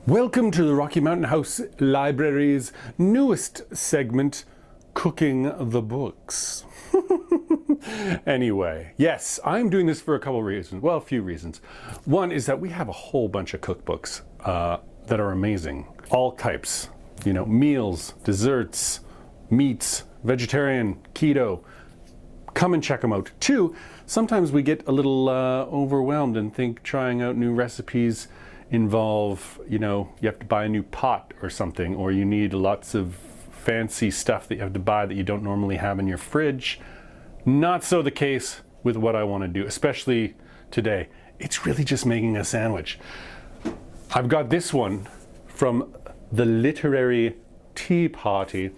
Welcome to the Rocky Mountain House Library's newest segment, Cooking the Books. Anyway, yes, I'm doing this for a couple reasons. Well, a few reasons. One is that we have a whole bunch of cookbooks that are amazing. All types, meals, desserts, meats, vegetarian, keto. Come and check them out. Two, sometimes we get a little overwhelmed and think trying out new recipes involve, you have to buy a new pot or something, or you need lots of fancy stuff that you have to buy that you don't normally have in your fridge. Not so the case with what I want to do, especially today. It's really just making a sandwich. I've got this one from the Literary Tea Party.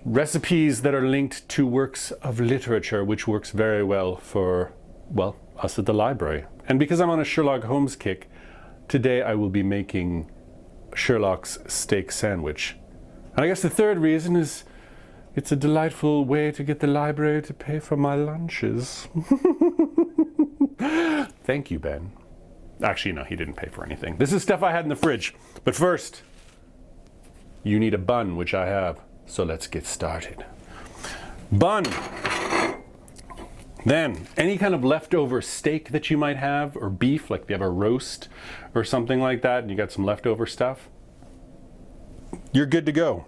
Recipes that are linked to works of literature, which works very well for, us at the library. And because I'm on a Sherlock Holmes kick, today I will be making Sherlock's steak sandwich. And I guess the third reason is it's a delightful way to get the library to pay for my lunches. Thank you, Ben. Actually, no, he didn't pay for anything. This is stuff I had in the fridge. But first, you need a bun, which I have. So let's get started. Bun. Then, any kind of leftover steak that you might have, or beef, like if you have a roast or something like that, and you got some leftover stuff, you're good to go.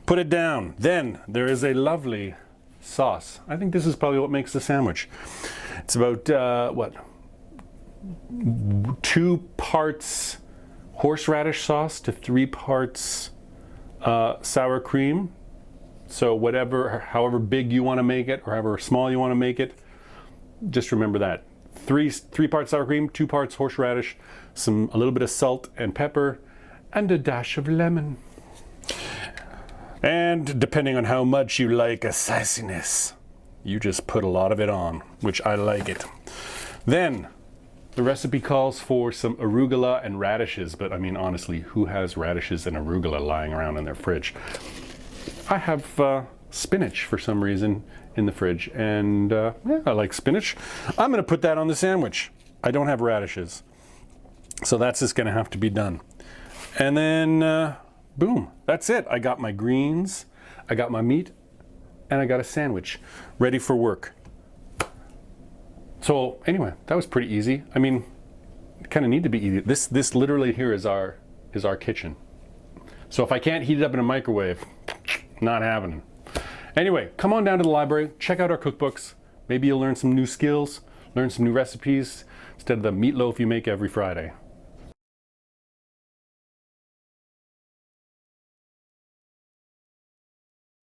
Put it down. Then, there is a lovely sauce. I think this is probably what makes the sandwich. It's about, 2 parts horseradish sauce to 3 parts sour cream. So however big you want to make it, or however small you want to make it, just remember that. 3 parts sour cream, 2 parts horseradish, a little bit of salt and pepper, and a dash of lemon. And depending on how much you like a sassiness, you just put a lot of it on, which I like it. Then, the recipe calls for some arugula and radishes, but I mean, honestly, who has radishes and arugula lying around in their fridge? I have spinach for some reason in the fridge, and I like spinach. I'm gonna put that on the sandwich. I don't have radishes, so that's just gonna have to be done. And then, boom, that's it. I got my greens, I got my meat, and I got a sandwich ready for work. So anyway, that was pretty easy. I mean, it kind of need to be easy. This literally here is our kitchen. So if I can't heat it up in a microwave, not happening. Anyway, come on down to the library, check out our cookbooks. Maybe you'll learn some new skills, learn some new recipes instead of the meatloaf you make every Friday.